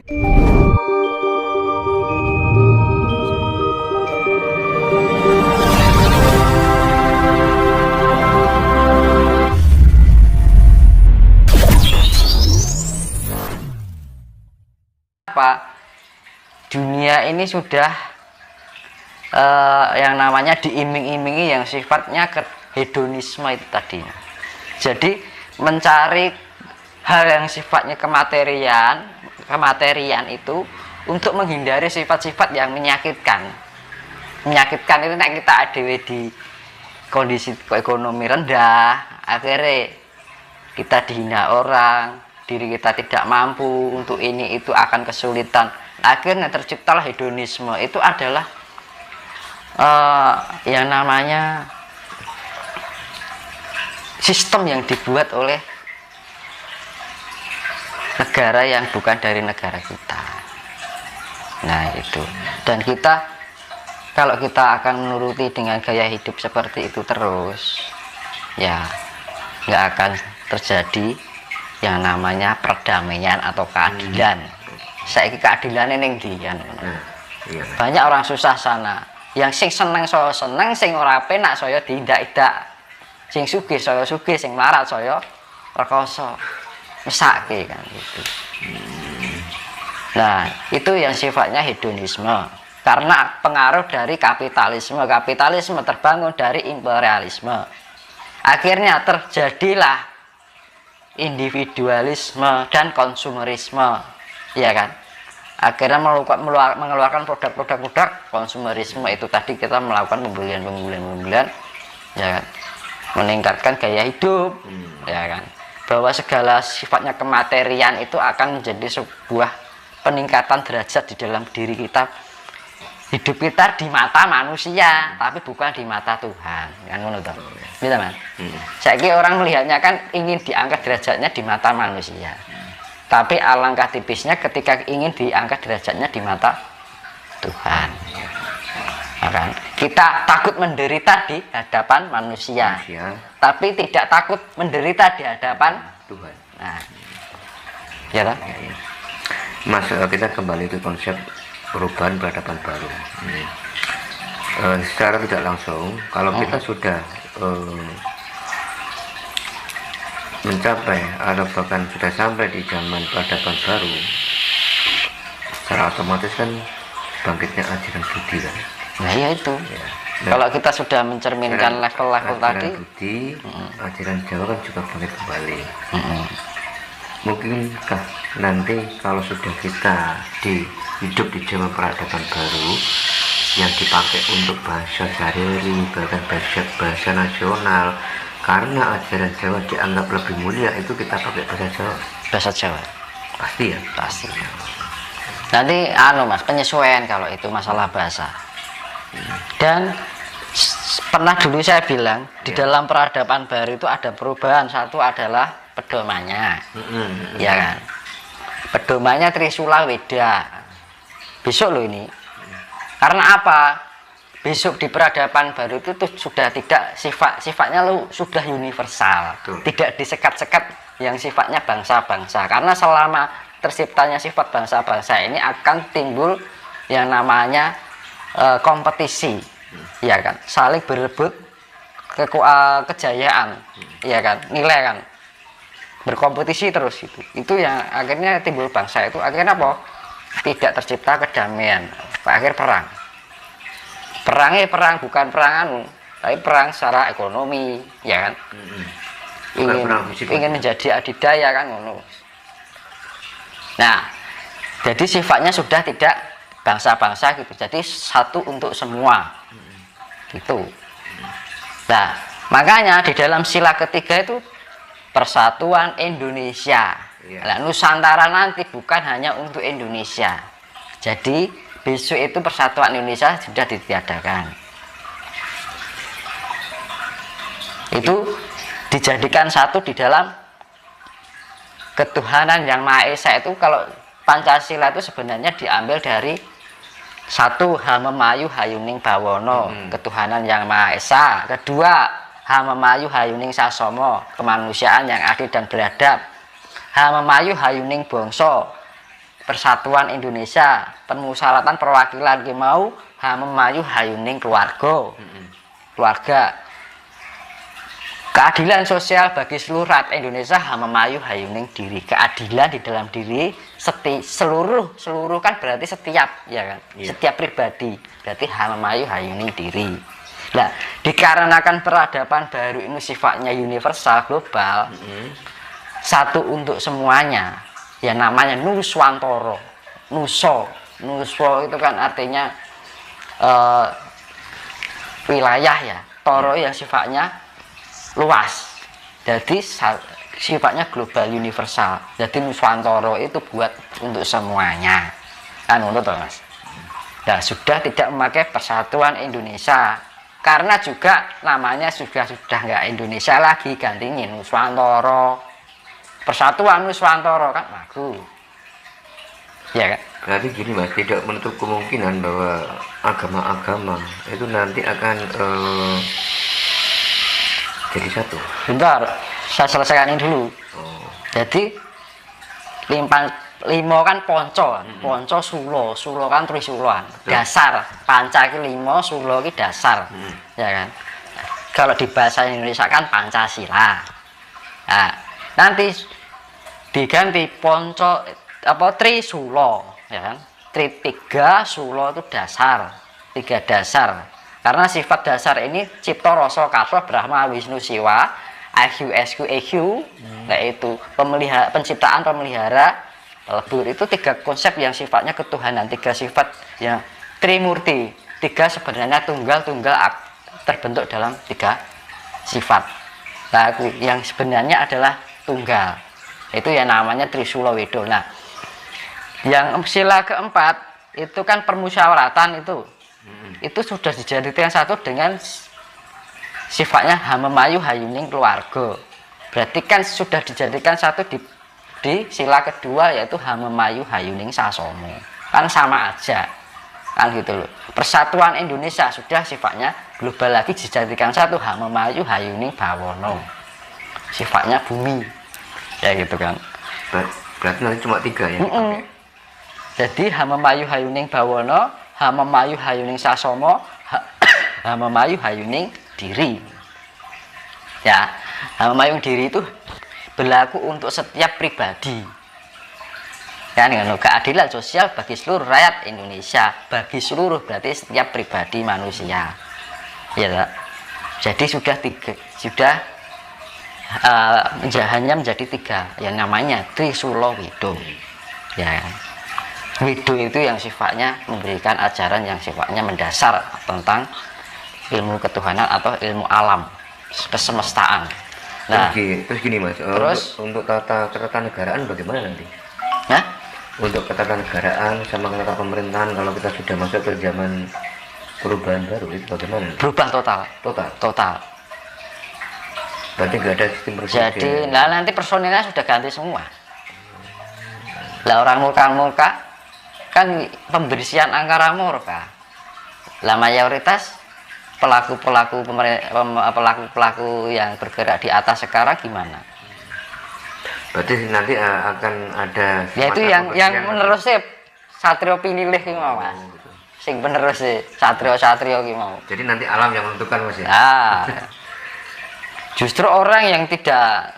Dunia ini sudah yang namanya diiming-imingi yang sifatnya hedonisme itu tadi. Jadi mencari hal yang sifatnya kematerian itu untuk menghindari sifat-sifat yang menyakitkan. Menyakitkan itu nek kita adewe di kondisi ekonomi rendah, akhirnya kita dihina orang, diri kita tidak mampu untuk ini itu akan kesulitan. Akhirnya terciptalah hedonisme. Itu adalah yang namanya sistem yang dibuat oleh negara yang bukan dari negara kita. Nah itu. Dan kita, kalau kita akan menuruti dengan gaya hidup seperti itu terus, ya nggak akan terjadi yang namanya perdamaian atau keadilan. Saiki keadilan ning ndi kan. Banyak orang susah sana. Yang sing seneng saya seneng, sing ora penak saya diindak-indak. Sing sugih saya sugih, sing melarat saya rekoso. Mesake kan gitu. Nah, itu yang sifatnya hedonisme. Karena pengaruh dari kapitalisme. Kapitalisme terbangun dari imperialisme. Akhirnya terjadilah individualisme dan konsumerisme. Iya kan, akhirnya mengeluarkan produk-produk konsumerisme itu tadi, kita melakukan pembelian, ya kan, meningkatkan gaya hidup, ya kan, bahwa segala sifatnya kematerian itu akan menjadi sebuah peningkatan derajat di dalam diri kita, hidup kita di mata manusia, tapi bukan di mata Tuhan, kan ngono toh, gitu man. Saya kira orang melihatnya kan ingin diangkat derajatnya di mata manusia. Tapi alangkah tipisnya ketika ingin diangkat derajatnya di mata Tuhan. Kan? Kita takut menderita di hadapan manusia, tapi tidak takut menderita di hadapan Tuhan. Nah, ya kan? Mas, kita kembali ke konsep perubahan peradaban baru. Secara tidak langsung, kalau kita sudah mencapai atau bahkan sudah sampai di zaman peradaban baru, secara otomatis kan bangkitnya ajaran Budi kan. Nah ya itu ya. Kalau kita sudah mencerminkan level-level tadi, Budi, ajaran Jawa kan juga bangkit kembali. Mungkinkah nanti kalau sudah kita hidup di zaman peradaban baru yang dipakai untuk bahasa sehari-hari, bahkan bahasa nasional, karena ajaran Jawa dianggap lebih mulia, itu kita pakai bahasa Jawa. Bahasa Jawa. Pasti ya? Pasti. Nanti Mas, penyesuaian kalau itu masalah bahasa. Dan pernah dulu saya bilang, di dalam peradaban baru itu ada perubahan. Satu adalah pedomannya. Ya kan? Pedomannya Trisula Weda. Besok loh ini. Karena apa? Besok di peradaban baru itu tuh sudah tidak sifatnya sudah universal. Tidak disekat-sekat yang sifatnya bangsa-bangsa. Karena selama terciptanya sifat bangsa-bangsa ini akan timbul yang namanya kompetisi, ya kan, saling berebut kejayaan, ya kan, nilai kan, berkompetisi terus itu yang akhirnya timbul bangsa itu akhirnya apa? Tidak tercipta kedamaian, akhir perang. Perangnya perang bukan perang tapi perang secara ekonomi, ya kan, ingin menjadi adidaya kan ngono. Nah, jadi sifatnya sudah tidak bangsa-bangsa gitu, jadi satu untuk semua gitu. Nah, makanya di dalam sila ketiga itu persatuan Indonesia. Nah, Nusantara nanti bukan hanya untuk Indonesia, jadi besok itu persatuan Indonesia sudah ditiadakan. Itu dijadikan satu di dalam ketuhanan yang Maha Esa. Itu kalau Pancasila itu sebenarnya diambil dari satu, Hamemayu Hayuning Bawono, ketuhanan yang Maha Esa. Kedua, Hamemayu Hayuning Sasomo, kemanusiaan yang adil dan beradab. Hamemayu Hayuning Bangsa, persatuan Indonesia, permusyaratan perwakilan ki mau memayu hayuning keluarga. Keadilan sosial bagi seluruh rakyat Indonesia memayu hayuning diri. Keadilan di dalam diri seluruh kan berarti setiap, ya kan? Iya. Setiap pribadi berarti memayu hayuning diri. Nah, dikarenakan peradaban baru ini sifatnya universal, global, satu untuk semuanya, ya namanya Nuswantoro. Nuso itu kan artinya wilayah, ya. Toro yang sifatnya luas, jadi sifatnya global universal. Jadi Nuswantoro itu buat untuk semuanya, kan menurut Mas. Nah, sudah tidak memakai persatuan Indonesia karena juga namanya sudah nggak Indonesia lagi, gantinya Nuswantoro. Persatuan Nuswantoro kan bagus, ya kan? Berarti gini Mas, tidak menutup kemungkinan bahwa agama-agama itu nanti akan jadi satu. Bentar, saya selesaikan ini dulu. Jadi limo kan ponco, ponco sulo kan trisuloan. Dasar panca ki limo, sulo ki dasar, ya kan. Kalau di bahasa Indonesia kan Pancasila. Nah, nanti diganti ponco trisulo, ya kan. Tiga sulo itu dasar, tiga dasar. Karena sifat dasar ini cipta rasa kabeh Brahma Wisnu Siwa IQ SQ EQ, yaitu penciptaan, pemelihara, lebur. Itu tiga konsep yang sifatnya ketuhanan, tiga sifat yang trimurti, tiga sebenarnya tunggal terbentuk dalam tiga sifat. Nah, yang sebenarnya adalah tunggal, itu yang namanya Trisula Wedo. Nah, yang sila keempat itu kan permusyawaratan, itu sudah dijadikan satu dengan sifatnya memayu hayuning keluarga. Berarti kan sudah dijadikan satu di sila kedua, yaitu memayu hayuning sasomo. Kan sama aja, kan gitu loh. Persatuan Indonesia sudah sifatnya global lagi, dijadikan satu memayu hayuning bawono, sifatnya bumi, ya gitu kan. Berarti nanti cuma tiga ya. Jadi memayu hayuning bawono, memayu hayuning sasomo, memayu hayuning diri. Ya, memayu diri itu berlaku untuk setiap pribadi. Kan keadilan sosial bagi seluruh rakyat Indonesia, bagi seluruh berarti setiap pribadi manusia. Ya, jadi sudah hanya menjadi tiga, yang namanya Trisula Wedo. Ya. Wido itu yang sifatnya memberikan ajaran yang sifatnya mendasar tentang ilmu ketuhanan atau ilmu alam kesemestaan. Nah, terus gini Mas, untuk tata ketatanegaraan bagaimana nanti? Nah, untuk ketatanegaraan sama tata pemerintahan kalau kita sudah masuk ke zaman perubahan baru itu bagaimana? Berubah total. Berarti nggak ada sistem presiden. Jadi, nanti personilnya sudah ganti semua. Lah orang murka kan pembersihan angkara murka. Lah mayoritas pelaku yang bergerak di atas sekarang gimana? Berarti nanti akan ada yaitu yang menerusnya satrio pinilih ki mau Mas. Sing penerus satrio ki mau. Jadi nanti alam yang menentukan Mas ya. Nah, justru orang yang tidak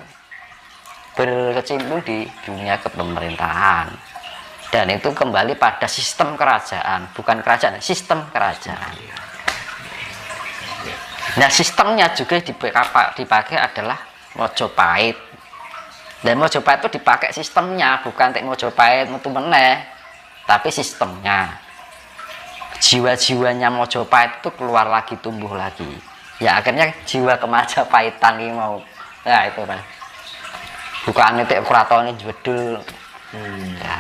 berkecimpung di dunia kepemerintahan, dan itu kembali pada sistem kerajaan, bukan kerajaan, sistem kerajaan. Nah, sistemnya juga dipakai adalah Mojopahit. Dan Mojopahit itu dipakai sistemnya, bukan tek Mojopahit metu meneh, tapi sistemnya. Jiwa-jiwanya Mojopahit itu keluar lagi, tumbuh lagi. Ya akhirnya jiwa Kemajapahitan ini mau. Nah, itu kan. Bukan tek keraton jedul. Ya.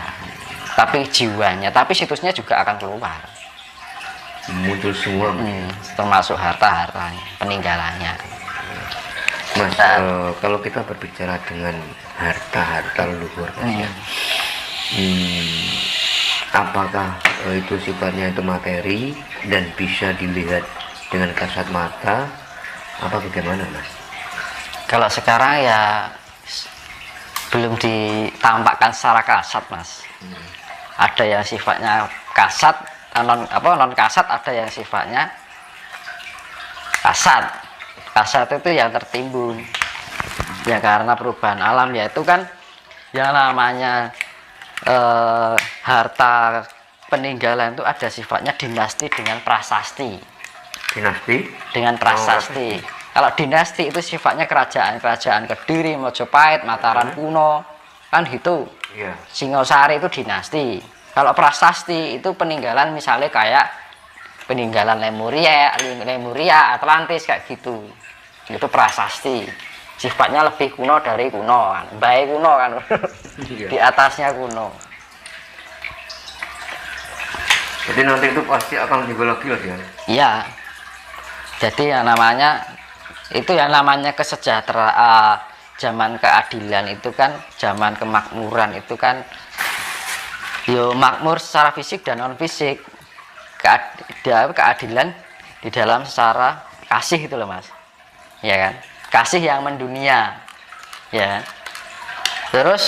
Tapi jiwanya, tapi situsnya juga akan keluar, muncul semua, termasuk harta-hartanya, peninggalannya. Mas, kalau kita berbicara dengan harta leluhur, apakah itu sifatnya itu materi dan bisa dilihat dengan kasat mata, apa bagaimana Mas? Kalau sekarang ya belum ditampakkan secara kasat Mas. ada yang sifatnya kasat, non kasat, ada yang sifatnya kasat. Kasat itu yang tertimbun ya karena perubahan alam, yaitu kan yang namanya harta peninggalan itu ada sifatnya dinasti dengan prasasti. Dinasti Dengan prasasti. Kalau dinasti itu sifatnya kerajaan Kediri, Mojopahit, Mataram kuno, kan gitu. iya. Singosari itu dinasti. Kalau prasasti itu peninggalan, misalnya kayak peninggalan Lemuria, Atlantis kayak gitu. Itu prasasti. Sifatnya lebih kuno dari kuno kan. Baik kuno kan. Iya. Di atasnya kuno. Jadi nanti itu pasti akan tiba lagi lah ya. Iya. Jadi yang namanya kesejahteraan, zaman keadilan itu kan, zaman kemakmuran itu kan yo makmur secara fisik dan non fisik. Keadilan di dalam secara kasih itu loh Mas. Ya kan? Kasih yang mendunia. Ya. Terus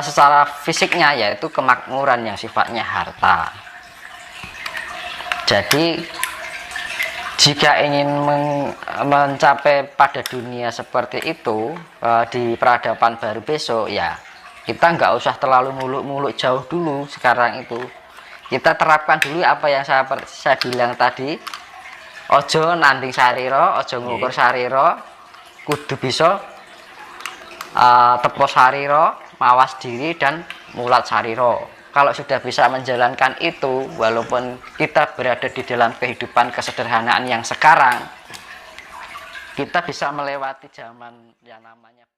secara fisiknya yaitu kemakmuran yang sifatnya harta. Jadi jika ingin mencapai pada dunia seperti itu di peradaban baru besok, ya kita nggak usah terlalu muluk-muluk jauh dulu. Sekarang itu kita terapkan dulu apa yang saya bilang tadi. Ojo nanding sariro, ojo ngukur sariro, kudu bisa tepo sariro, mawas diri dan mulat sariro. Kalau sudah bisa menjalankan itu, walaupun kita berada di dalam kehidupan kesederhanaan yang sekarang, kita bisa melewati zaman yang namanya